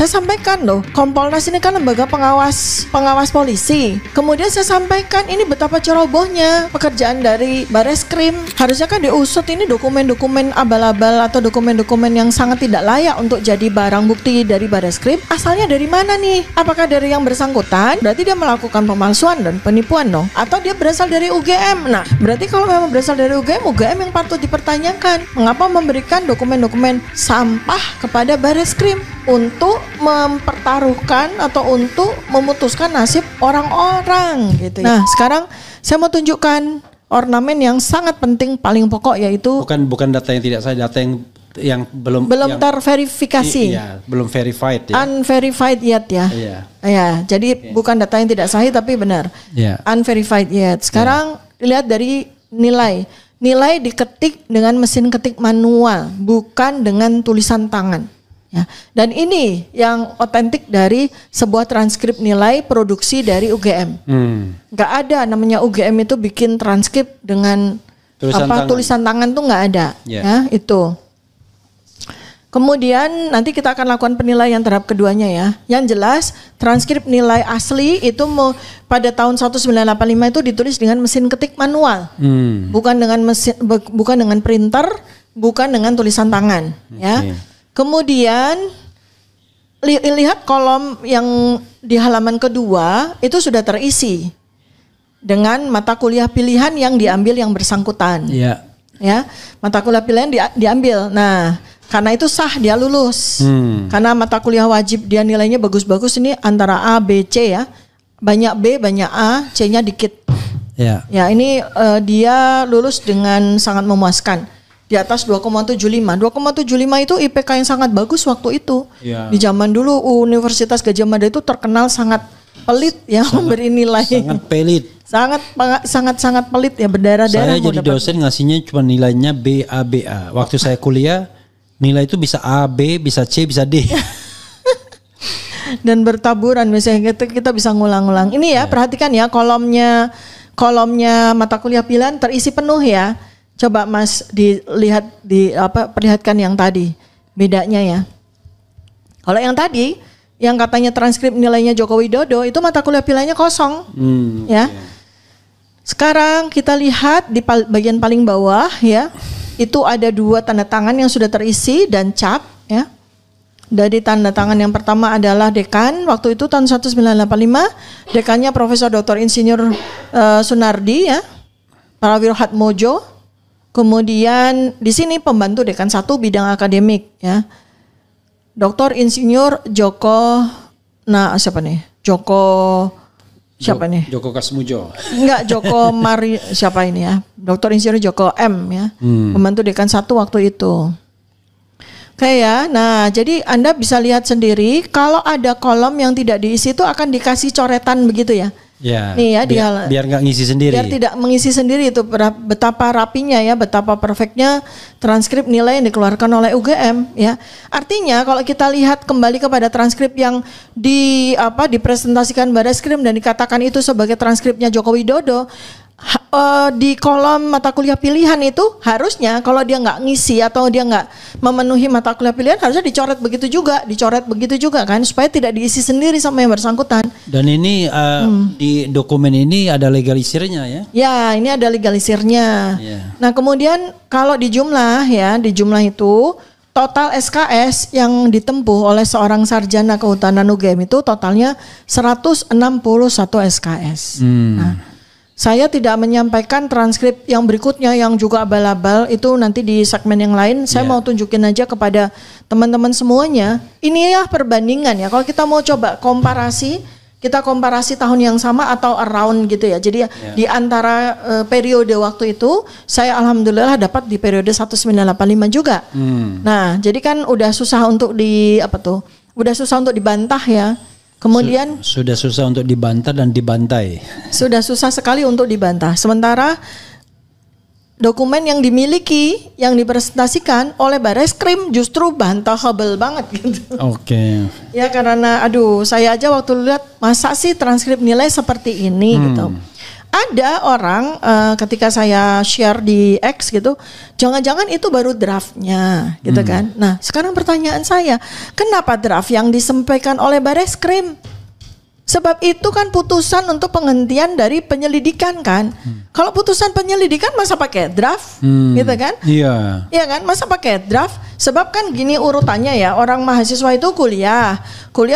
Saya sampaikan loh, Kompolnas ini kan lembaga pengawas polisi. Kemudian saya sampaikan ini betapa cerobohnya pekerjaan dari Bareskrim. Harusnya kan diusut ini dokumen-dokumen abal-abal atau dokumen-dokumen yang sangat tidak layak untuk jadi barang bukti dari Bareskrim. Asalnya dari mana nih? Apakah dari yang bersangkutan? Berarti dia melakukan pemalsuan dan penipuan dong. Atau dia berasal dari UGM. Nah, berarti kalau memang berasal dari UGM yang patut dipertanyakan. Mengapa memberikan dokumen-dokumen sampah kepada Bareskrim untuk mempertaruhkan atau untuk memutuskan nasib orang-orang gitu ya. Nah, sekarang saya mau tunjukkan ornamen yang sangat penting paling pokok, yaitu bukan data yang tidak sah, data yang belum terverifikasi. Iya, belum verified ya. Unverified yet ya. Iya. Ya, jadi bukan data yang tidak sahih tapi benar. Iya. Unverified yet. Sekarang lihat dari nilai. Nilai diketik dengan mesin ketik manual, bukan dengan tulisan tangan. Ya. Dan ini yang otentik dari sebuah transkrip nilai produksi dari UGM. Gak ada namanya UGM itu bikin transkrip dengan tulisan tangan tuh gak ada. Ya, itu. Kemudian nanti kita akan lakukan penilaian terhadap keduanya ya. Yang jelas transkrip nilai asli itu pada tahun 1985 itu ditulis dengan mesin ketik manual. Bukan dengan printer, bukan dengan tulisan tangan, ya. Kemudian lihat kolom yang di halaman kedua itu sudah terisi dengan mata kuliah pilihan yang diambil yang bersangkutan. Yeah. Ya, mata kuliah pilihan diambil. Nah, karena itu sah dia lulus. Karena mata kuliah wajib dia nilainya bagus-bagus ini antara A, B, C ya. Banyak B, banyak A, C-nya dikit. Yeah. Ya, ini dia lulus dengan sangat memuaskan. Di atas 2,75. 2,75 itu IPK yang sangat bagus waktu itu. Yeah. Di zaman dulu Universitas Gadjah Mada itu terkenal sangat pelit ya, memberi nilai. Sangat pelit. Sangat pelit ya, berdarah-darah. Saya jadi dosen ngasihnya cuma nilainya B, A, B, A. Waktu saya kuliah nilai itu bisa A, B, bisa C, bisa D. Dan bertaburan misalnya kita bisa ngulang-ngulang. Ini ya, perhatikan ya kolomnya mata kuliah pilihan terisi penuh ya. Coba Mas perlihatkan yang tadi bedanya ya. Kalau yang tadi yang katanya transkrip nilainya Joko Widodo itu mata kuliah pilihannya kosong, ya. Sekarang kita lihat di bagian paling bawah ya, itu ada 2 tanda tangan yang sudah terisi dan cap ya. Dari tanda tangan yang pertama adalah dekan waktu itu tahun 1985, dekannya Profesor Dr. Insinyur Sunardi ya, Prawiro Hatmojo. Kemudian di sini pembantu dekan 1 bidang akademik ya. Dr. Insinyur Joko Joko Kasmujo. Enggak, Joko Mari siapa ini ya? Dr. Insinyur Joko M ya. Pembantu dekan 1 waktu itu. Oke ya. Nah, jadi Anda bisa lihat sendiri kalau ada kolom yang tidak diisi itu akan dikasih coretan begitu ya. Ya, nih ya, biar nggak ngisi sendiri. Biar tidak mengisi sendiri, itu betapa rapinya ya, betapa perfectnya transkrip nilai yang dikeluarkan oleh UGM ya. Artinya kalau kita lihat kembali kepada transkrip yang dipresentasikan Bareskrim dan dikatakan itu sebagai transkripnya Joko Widodo, di kolom mata kuliah pilihan itu harusnya kalau dia nggak ngisi atau dia nggak memenuhi mata kuliah pilihan harusnya dicoret begitu juga kan, supaya tidak diisi sendiri sama yang bersangkutan. Dan ini di dokumen ini ada legalisirnya ya? Ya, ini ada legalisirnya. Yeah. Nah kemudian kalau di jumlah itu total SKS yang ditempuh oleh seorang sarjana kehutanan UGM itu totalnya 161 SKS. Nah, saya tidak menyampaikan transkrip yang berikutnya yang juga abal-abal, itu nanti di segmen yang lain. Saya mau tunjukin aja kepada teman-teman semuanya. Ini ya perbandingan ya. Kalau kita mau coba komparasi, kita komparasi tahun yang sama atau around gitu ya. Jadi di antara periode waktu itu, saya alhamdulillah dapat di periode 1985 juga. Nah, jadi kan udah susah untuk udah susah untuk dibantah ya. Kemudian sudah susah untuk dibantah dan dibantai. Sudah susah sekali untuk dibantah. Sementara dokumen yang dimiliki, yang dipresentasikan oleh Bareskrim justru bantahable banget gitu. Oke. Ya karena saya aja waktu lihat masa sih transkrip nilai seperti ini gitu. ada orang ketika saya share di X gitu, jangan-jangan itu baru draftnya gitu kan. Nah sekarang pertanyaan saya, kenapa draft yang disampaikan oleh Bareskrim? Sebab itu kan putusan untuk penghentian dari penyelidikan kan. Kalau putusan penyelidikan masa pakai draft gitu kan. Iya. Iya kan, masa pakai draft? Sebab kan gini urutannya ya, orang mahasiswa itu kuliah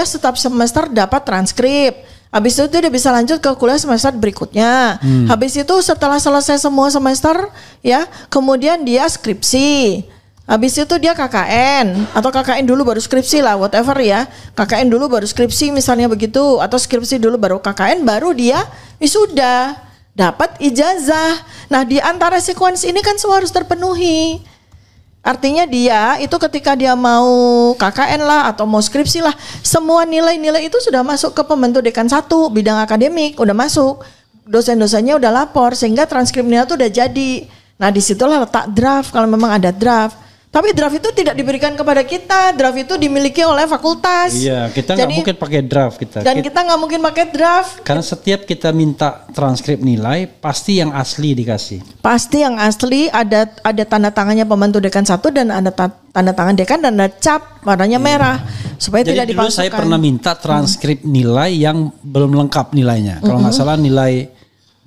setiap semester dapat transkrip. Habis itu dia bisa lanjut ke kuliah semester berikutnya. Habis itu setelah selesai semua semester ya, kemudian dia skripsi. Habis itu dia KKN atau KKN dulu baru skripsi lah, whatever ya. KKN dulu baru skripsi misalnya begitu, atau skripsi dulu baru KKN, baru dia wisuda, dapat ijazah. Nah, di antara sequence ini kan semua harus terpenuhi. Artinya dia itu ketika dia mau KKN lah atau mau skripsi lah, semua nilai-nilai itu sudah masuk ke pembentuk dekan 1 bidang akademik, udah masuk. Dosen-dosennya udah lapor sehingga transkripnya itu udah jadi. Nah, disitulah letak draft kalau memang ada draft. Tapi draft itu tidak diberikan kepada kita, draft itu dimiliki oleh fakultas. Iya, kita nggak mungkin pakai draft kita. Dan kita nggak mungkin pakai draft. Karena setiap kita minta transkrip nilai, pasti yang asli dikasih. Pasti yang asli, ada tanda tangannya pembantu dekan 1 dan ada tanda tangan dekan dan ada cap warnanya merah supaya Jadi tidak dipalsukan. Dulu saya pernah minta transkrip nilai yang belum lengkap nilainya. Kalau nggak salah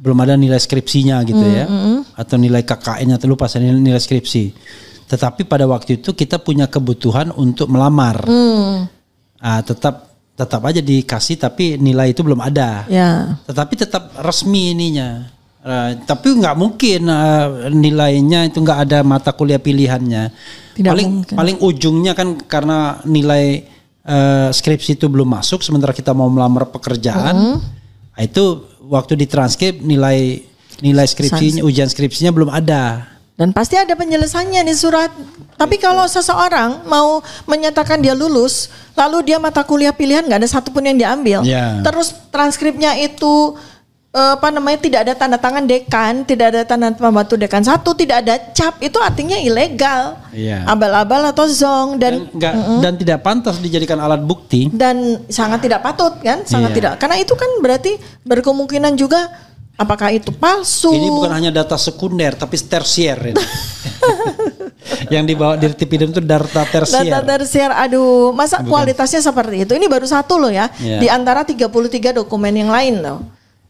belum ada nilai skripsinya gitu ya, atau nilai KKN atau lupa saya nilai skripsi. Tetapi pada waktu itu kita punya kebutuhan untuk melamar. Tetap aja dikasih tapi nilai itu belum ada. Ya. Tetapi tetap resmi ininya. Tapi nggak mungkin nilainya itu nggak ada mata kuliah pilihannya. Paling ujungnya kan karena nilai skripsi itu belum masuk sementara kita mau melamar pekerjaan. Itu waktu ditranskrip nilai skripsinya, ujian skripsinya belum ada. Dan pasti ada penjelasannya di surat. Tapi kalau seseorang mau menyatakan dia lulus, lalu dia mata kuliah pilihan nggak ada satupun yang diambil. Terus transkripnya itu tidak ada tanda tangan dekan, tidak ada tanda pembantu dekan 1, tidak ada cap, itu artinya ilegal. Abal-abal atau zong dan tidak pantas dijadikan alat bukti. Dan sangat tidak patut kan? Sangat tidak. Karena itu kan berarti berkemungkinan juga apakah itu palsu? Ini bukan hanya data sekunder, tapi tersier. Yang dibawa di Tipidem itu data tersier. Data tersier, aduh, masa kualitasnya seperti itu? Ini baru satu loh ya, di antara 33 dokumen yang lain loh.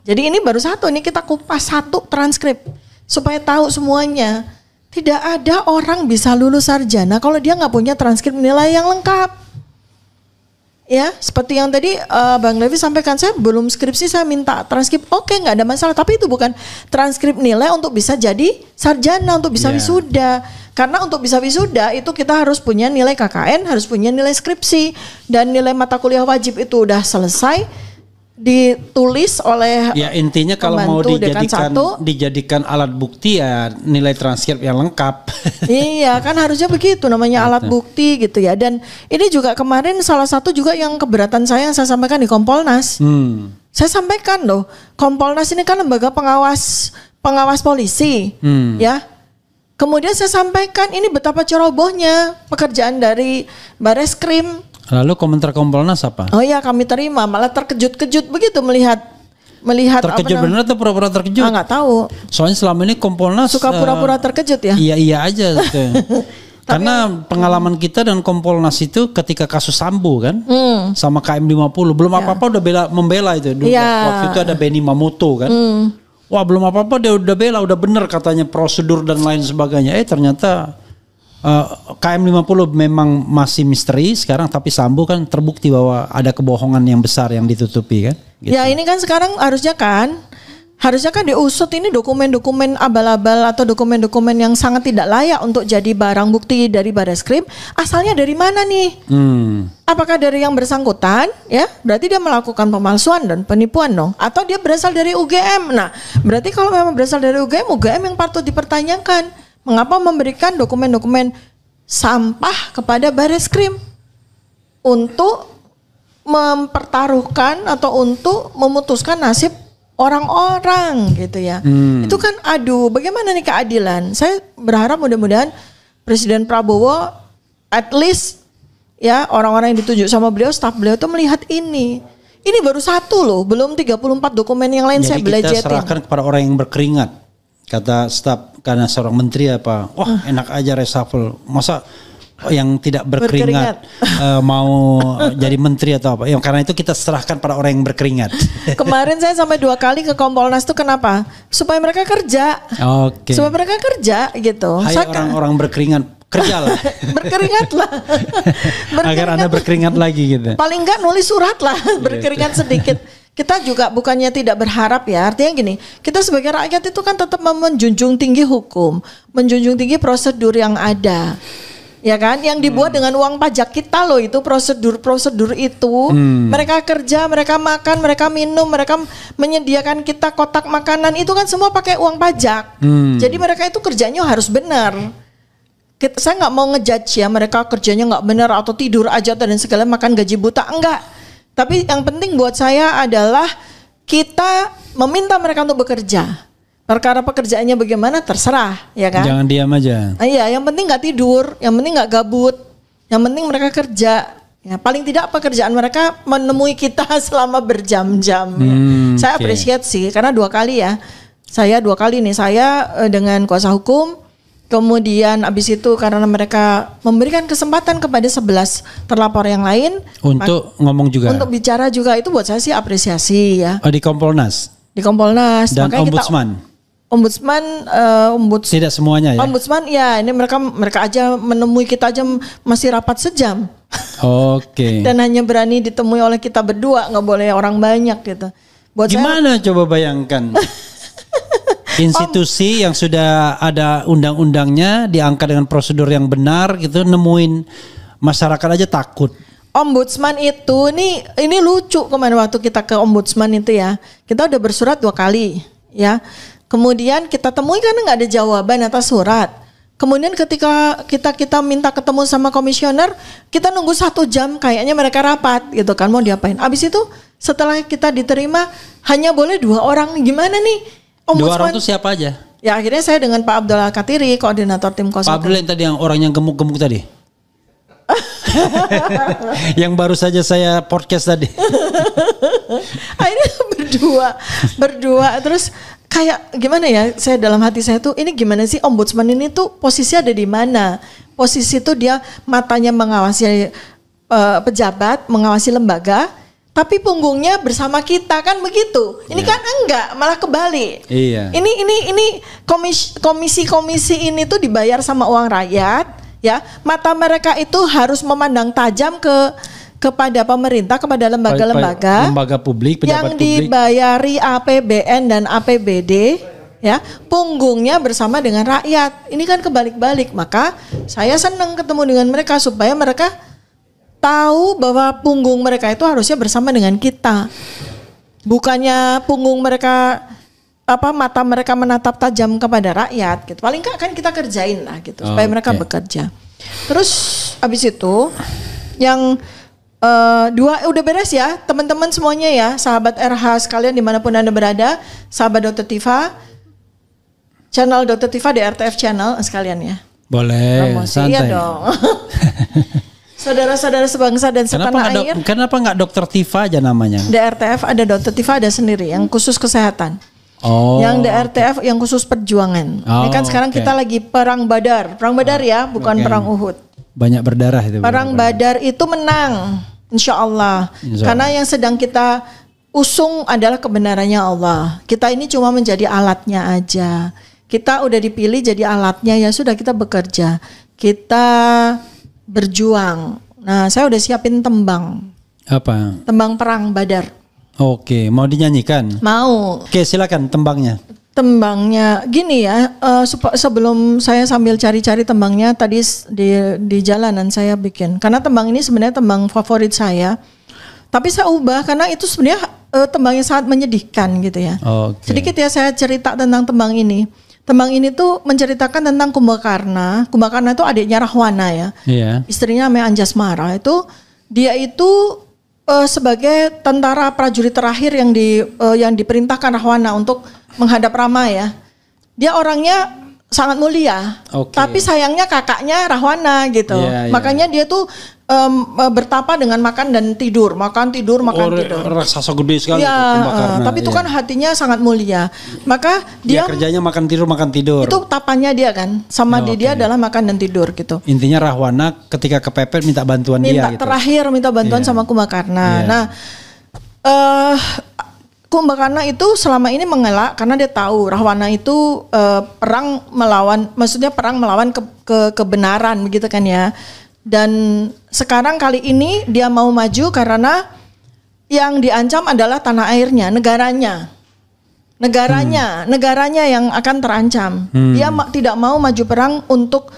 Jadi ini baru satu, ini kita kupas satu transkrip supaya tahu semuanya. Tidak ada orang bisa lulus sarjana kalau dia nggak punya transkrip nilai yang lengkap. Ya, seperti yang tadi Bang Levi sampaikan, saya belum skripsi, saya minta transkrip. Oke, nggak ada masalah. Tapi itu bukan transkrip nilai untuk bisa jadi sarjana, untuk bisa wisuda. Karena untuk bisa wisuda itu kita harus punya nilai KKN, harus punya nilai skripsi. Dan nilai mata kuliah wajib itu udah selesai, ditulis oleh intinya kalau mau dijadikan alat bukti ya nilai transkrip yang lengkap. Iya kan harusnya begitu namanya alat bukti gitu ya. Dan ini juga kemarin salah satu juga yang keberatan saya yang saya sampaikan di Kompolnas. Saya sampaikan loh, Kompolnas ini kan lembaga pengawas polisi ya. Kemudian saya sampaikan ini betapa cerobohnya pekerjaan dari Bareskrim. Lalu komentar Kompolnas apa? Oh iya kami terima, malah terkejut-kejut begitu melihat terkejut benar atau pura-pura terkejut? Nggak tahu. Soalnya selama ini Kompolnas suka pura-pura terkejut ya. Iya aja gitu. Karena pengalaman kita dan Kompolnas itu ketika kasus Sambo kan, sama KM 50 belum apa-apa udah membela itu. Waktu itu ada Benny Mamoto kan. Wah belum apa-apa dia udah bela, udah bener katanya prosedur dan lain sebagainya. Ternyata KM 50 memang masih misteri sekarang, tapi Sambo kan terbukti bahwa ada kebohongan yang besar yang ditutupi kan. Gitu. Ya ini kan sekarang harusnya kan diusut ini dokumen-dokumen abal-abal atau dokumen-dokumen yang sangat tidak layak untuk jadi barang bukti dari Bareskrim. Asalnya dari mana nih? Apakah dari yang bersangkutan? Ya, berarti dia melakukan pemalsuan dan penipuan dong. Atau dia berasal dari UGM? Nah, berarti kalau memang berasal dari UGM yang patut dipertanyakan. Mengapa memberikan dokumen-dokumen sampah kepada Bareskrim untuk mempertaruhkan atau untuk memutuskan nasib orang-orang gitu ya. Itu kan bagaimana nih keadilan? Saya berharap mudah-mudahan Presiden Prabowo at least ya orang-orang yang ditunjuk sama beliau, staf beliau itu melihat ini. Ini baru satu loh, belum 34 dokumen yang lain. Saya belajar. Jadi kita serahkan kepada orang yang berkeringat. Kata staf, karena seorang menteri apa, wah enak aja reshuffle. Masa yang tidak berkeringat mau jadi menteri atau apa? Ya, karena itu kita serahkan pada orang yang berkeringat. Kemarin saya sampai 2 kali ke Kompolnas tuh kenapa? Supaya mereka kerja. Oke. Supaya mereka kerja gitu. Hai orang-orang berkeringat, kerjalah. Berkeringatlah. Agar Anda berkeringat lagi gitu. Paling enggak nulis surat lah, berkeringat sedikit. Kita juga bukannya tidak berharap ya, artinya gini, kita sebagai rakyat itu kan tetap menjunjung tinggi hukum, menjunjung tinggi prosedur yang ada, ya kan, yang dibuat dengan uang pajak kita loh, itu prosedur itu, mereka kerja, mereka makan, mereka minum, mereka menyediakan kita kotak makanan, itu kan semua pakai uang pajak, jadi mereka itu kerjanya harus benar. Saya nggak mau ngejudge ya, mereka kerjanya nggak benar atau tidur aja dan segala makan gaji buta, enggak. Tapi yang penting buat saya adalah kita meminta mereka untuk bekerja. Perkara pekerjaannya bagaimana terserah, ya kan? Jangan diam aja. Iya, yang penting nggak tidur, yang penting nggak gabut, yang penting mereka kerja. Ya, paling tidak pekerjaan mereka menemui kita selama berjam-jam. Ya. Saya apresiasi sih, karena 2 kali ya. Saya 2 kali nih, saya dengan kuasa hukum. Kemudian abis itu karena mereka memberikan kesempatan kepada 11 terlapor yang lain untuk ngomong juga, untuk bicara juga, itu buat saya sih apresiasi ya. Di Kompolnas. Di Kompolnas. Dan Ombudsman. Tidak semuanya ya. Ombudsman ya, ini mereka aja menemui kita aja masih rapat sejam. Oke. Dan hanya berani ditemui oleh kita berdua, nggak boleh orang banyak gitu. Buat gimana saya, coba bayangkan. Institusi yang sudah ada undang-undangnya, diangkat dengan prosedur yang benar gitu, nemuin masyarakat aja takut. Ombudsman itu ini lucu, kemarin waktu kita ke ombudsman itu ya, kita udah bersurat 2 kali ya. Kemudian kita temui karena nggak ada jawaban atas surat. Kemudian ketika kita minta ketemu sama komisioner, kita nunggu 1 jam, kayaknya mereka rapat gitu kan, mau diapain. Abis itu setelah kita diterima hanya boleh 2 orang, gimana nih? Ombudsman. 2 orang itu siapa aja? Ya akhirnya saya dengan Pak Abdul Katiri, koordinator tim 01. Pak Abdul yang tadi, yang orang yang gemuk-gemuk tadi. Yang baru saja saya podcast tadi. Akhirnya berdua terus kayak gimana ya, saya dalam hati saya tuh, ini gimana sih ombudsman ini tuh posisi ada di mana? Posisi tuh dia matanya mengawasi pejabat, mengawasi lembaga, tapi punggungnya bersama kita, kan begitu. Ini kan enggak, malah kebalik. Iya. Ini komisi-komisi ini tuh dibayar sama uang rakyat, ya. Mata mereka itu harus memandang tajam kepada pemerintah, kepada lembaga-lembaga publik, yang dibayari APBN dan APBD, ya. Punggungnya bersama dengan rakyat. Ini kan kebalik-balik. Maka saya senang ketemu dengan mereka supaya mereka tahu bahwa punggung mereka itu harusnya bersama dengan kita. Bukannya punggung mereka mata mereka menatap tajam kepada rakyat gitu. Paling enggak kan kita kerjain lah gitu supaya mereka bekerja. Terus habis itu yang 2 udah beres ya teman-teman semuanya ya, sahabat RH sekalian dimanapun Anda berada, sahabat Dr. Tifa, channel Dr. Tifa di RTF channel sekalian ya. Boleh, promosi, santai. Iya dong. Saudara-saudara sebangsa dan setanah air. Kenapa nggak Dr. Tifa aja namanya? Di RTF ada Dr. Tifa, ada sendiri yang khusus kesehatan. Oh. Yang di RTF yang khusus perjuangan. Ini kan sekarang kita lagi perang Badar ya, bukan perang Uhud. Banyak berdarah itu. Perang Badar itu menang, insya Allah. Karena yang sedang kita usung adalah kebenarannya Allah. Kita ini cuma menjadi alatnya aja. Kita udah dipilih jadi alatnya, ya sudah kita bekerja. Kita berjuang. Nah, saya udah siapin tembang. Apa? Tembang perang Badar. Oke, mau dinyanyikan? Mau. Oke, silakan tembangnya. Tembangnya gini ya, sebelum saya sambil cari-cari tembangnya tadi di jalanan saya bikin. Karena tembang ini sebenarnya tembang favorit saya. Tapi saya ubah karena itu sebenarnya tembangnya sangat menyedihkan gitu ya. Okay. Sedikit ya saya cerita tentang tembang ini. Tembang ini tuh menceritakan tentang Kumbakarna. Kumbakarna itu adiknya Rahwana ya. Yeah. Istrinya namanya Anjasmara. Dia itu sebagai tentara prajurit terakhir yang diperintahkan Rahwana untuk menghadap Rama ya. Dia orangnya sangat mulia. Okay. Tapi sayangnya kakaknya Rahwana gitu. Yeah, yeah. Makanya dia tuh bertapa dengan makan dan tidur, makan tidur. Raksasa gede sekali. Tapi itu kan hatinya sangat mulia. Maka dia kerjanya makan tidur. Itu tapannya dia kan, sama dia adalah makan dan tidur gitu. Intinya Rahwana ketika kepepet minta bantuan dia. Terakhir minta bantuan sama Kumbakarna. Nah, Kumbakarna itu selama ini mengelak karena dia tahu Rahwana itu perang melawan kebenaran begitu kan ya. Dan sekarang kali ini dia mau maju karena yang diancam adalah tanah airnya, negaranya yang akan terancam. Dia tidak mau maju perang untuk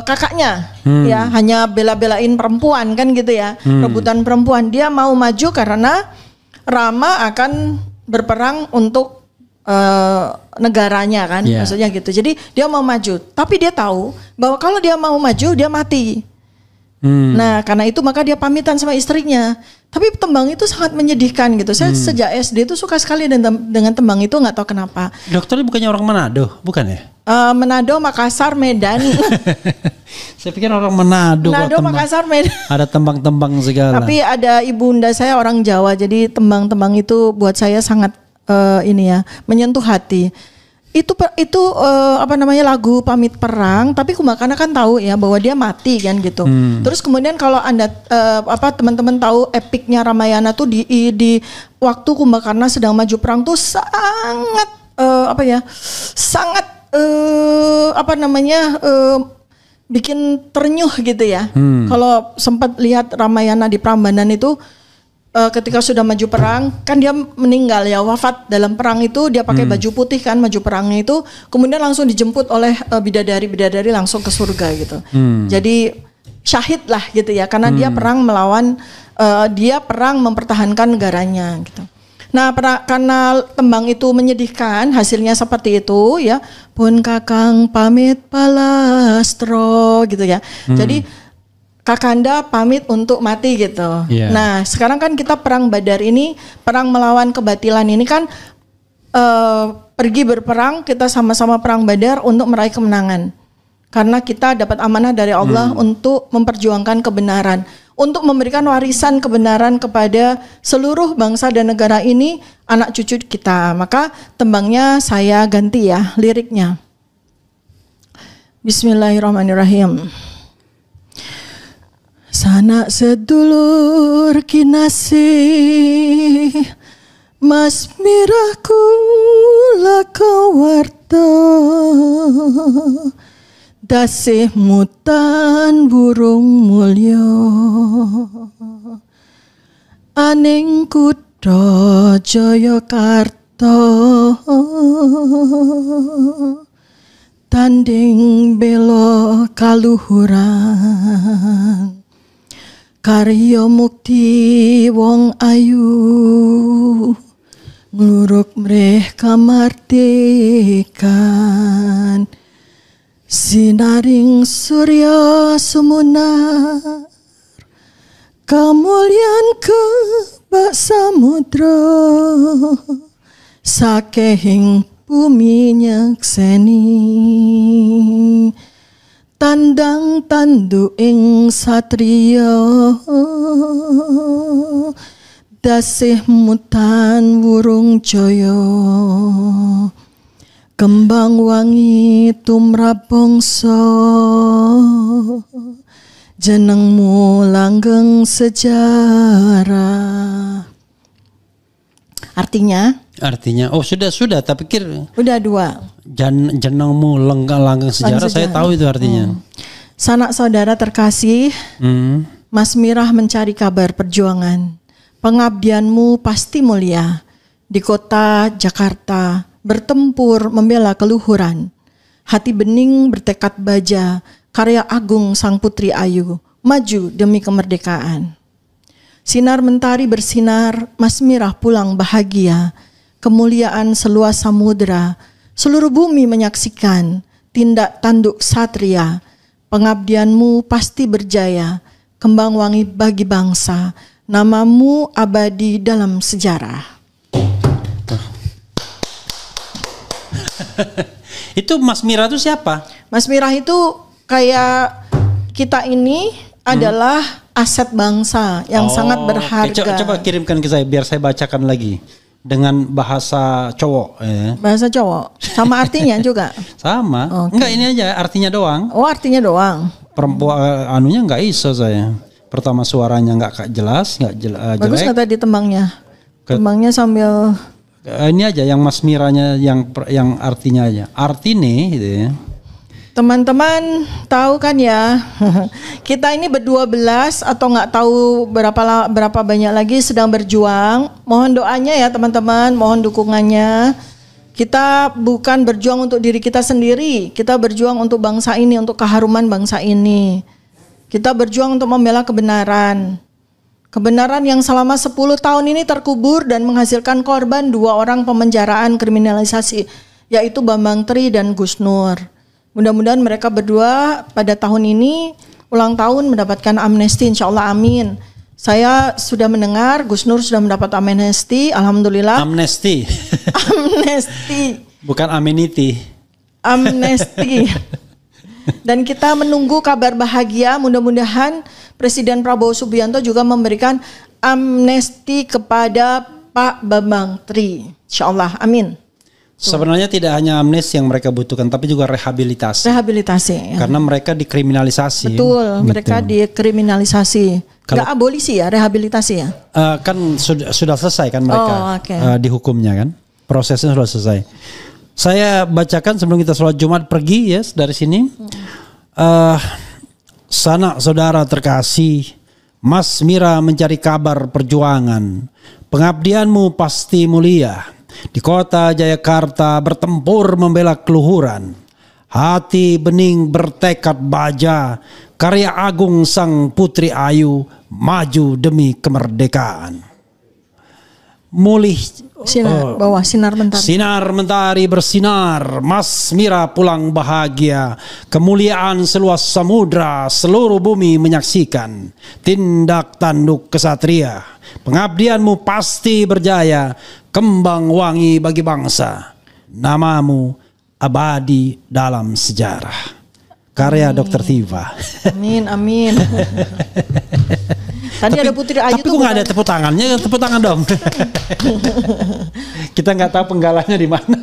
kakaknya, ya hanya bela-belain perempuan kan gitu ya, rebutan perempuan. Dia mau maju karena Rama akan berperang untuk negaranya kan, maksudnya gitu. Jadi dia mau maju, tapi dia tahu bahwa kalau dia mau maju dia mati. Nah karena itu maka dia pamitan sama istrinya. Tapi tembang itu sangat menyedihkan gitu. Saya sejak SD itu suka sekali dengan tembang itu, nggak tahu kenapa. Dokternya bukannya orang Manado, bukan ya? Manado, Makassar, Medan. Saya pikir orang Manado, Makassar, Medan. Ada tembang-tembang segala. Tapi ada ibunda saya orang Jawa, jadi tembang-tembang itu buat saya sangat menyentuh hati. Itu lagu pamit perang, tapi Kumbakarna kan tahu ya bahwa dia mati kan gitu. Terus kemudian kalau Anda teman-teman tahu epiknya Ramayana tuh di waktu Kumbakarna sedang maju perang tuh sangat bikin ternyuh gitu ya. Kalau sempat lihat Ramayana di Prambanan itu ketika sudah maju perang kan dia meninggal ya, wafat dalam perang itu. Dia pakai baju putih kan, maju perangnya itu, kemudian langsung dijemput oleh bidadari langsung ke surga gitu. Jadi syahid lah gitu ya, karena dia perang melawan dia perang mempertahankan negaranya gitu. Nah karena tembang itu menyedihkan, hasilnya seperti itu ya, pun kakang pamit palastro gitu ya. Jadi Kakanda pamit untuk mati gitu. Nah sekarang kan kita perang Badar ini, perang melawan kebatilan ini kan pergi berperang, kita sama-sama perang Badar untuk meraih kemenangan. Karena kita dapat amanah dari Allah untuk memperjuangkan kebenaran, untuk memberikan warisan kebenaran kepada seluruh bangsa dan negara ini, anak cucu kita. Maka tembangnya saya ganti ya liriknya. Bismillahirrahmanirrahim. Sanak sedulur kinasih, Mas mirahku lakawarta, dasih mutan burung mulya, aning kutha Jayakarta, tanding bela kaluhuran. Karya mukti wong ayu, ngluruk mreh kamardikan. Sinaring surya sumunar, kamulyan kebak samudra, sakehing bumi nyekseni. Tandang tandu ing satriya, dasih mutan wurung jaya, kembang wangi tumrap bangsa, jenengmu langgeng sejarah. Artinya sudah tak pikir udah dua. Jenengmu langgeng sejarah, saya tahu itu artinya. Sanak saudara terkasih, Mas Mirah mencari kabar perjuangan. Pengabdianmu pasti mulia. Di kota Jakarta bertempur membela keluhuran. Hati bening bertekad baja, karya agung sang putri ayu, maju demi kemerdekaan. Sinar mentari bersinar, Mas Mirah pulang bahagia. Kemuliaan seluas samudra, seluruh bumi menyaksikan tindak tanduk satria. Pengabdianmu pasti berjaya, kembang wangi bagi bangsa. Namamu abadi dalam sejarah. Itu Mas Mirah itu siapa? Mas Mirah itu kayak kita ini adalah aset bangsa yang sangat berharga. Coba kirimkan ke saya biar saya bacakan lagi dengan bahasa cowok. Bahasa cowok, sama artinya juga. Sama. Enggak, ini aja artinya doang. Oh, artinya doang. Perempuan anunya nggak iso saya. Pertama suaranya nggak jelas, jelek. Bagus kata di tembangnya. Tembangnya sambil. Ini aja yang Mas Miranya yang artinya aja. Artine gitu ya. Teman-teman tahu kan ya, kita ini ber-12 atau nggak tahu berapa banyak lagi sedang berjuang. Mohon doanya ya teman-teman, mohon dukungannya. Kita bukan berjuang untuk diri kita sendiri, kita berjuang untuk bangsa ini, untuk keharuman bangsa ini. Kita berjuang untuk membela kebenaran. Kebenaran yang selama 10 tahun ini terkubur dan menghasilkan korban 2 orang pemenjaraan kriminalisasi, yaitu Bambang Tri dan Gus Nur. Mudah-mudahan mereka berdua pada tahun ini ulang tahun mendapatkan amnesti, insya Allah, amin. Saya sudah mendengar Gus Nur sudah mendapat amnesti, alhamdulillah. Amnesti. Amnesti. Bukan amenity. Amnesti. Dan kita menunggu kabar bahagia, mudah-mudahan Presiden Prabowo Subianto juga memberikan amnesti kepada Pak Bambang Tri. Insya Allah, amin. Sebenarnya tidak hanya amnesti yang mereka butuhkan, tapi juga rehabilitasi. Rehabilitasi. Ya. Karena mereka dikriminalisasi. Betul, gitu. mereka dikriminalisasi. Gak abolisi ya, rehabilitasi ya. Kan sudah selesai kan mereka dihukumnya kan, prosesnya sudah selesai. Saya bacakan sebelum kita sholat Jumat pergi ya dari sini. Sanak saudara terkasih, Mas Mira mencari kabar perjuangan. Pengabdianmu pasti mulia. Di kota Jayakarta bertempur membela keluhuran. Hati bening bertekad baja, karya agung sang putri ayu, maju demi kemerdekaan. Mulih bawah sinar mentari. Sinar mentari bersinar, Mas Mira pulang bahagia. Kemuliaan seluas samudra, seluruh bumi menyaksikan. Tindak tanduk kesatria, pengabdianmu pasti berjaya. Kembang wangi bagi bangsa, namamu abadi dalam sejarah. Karya Dr. Tiva. Amin, amin. Tadi ada Putri Ayu. Tapi kok nggak ada tepuk tangannya? Tepuk tangan dong. Kita nggak tahu penggalanya di mana.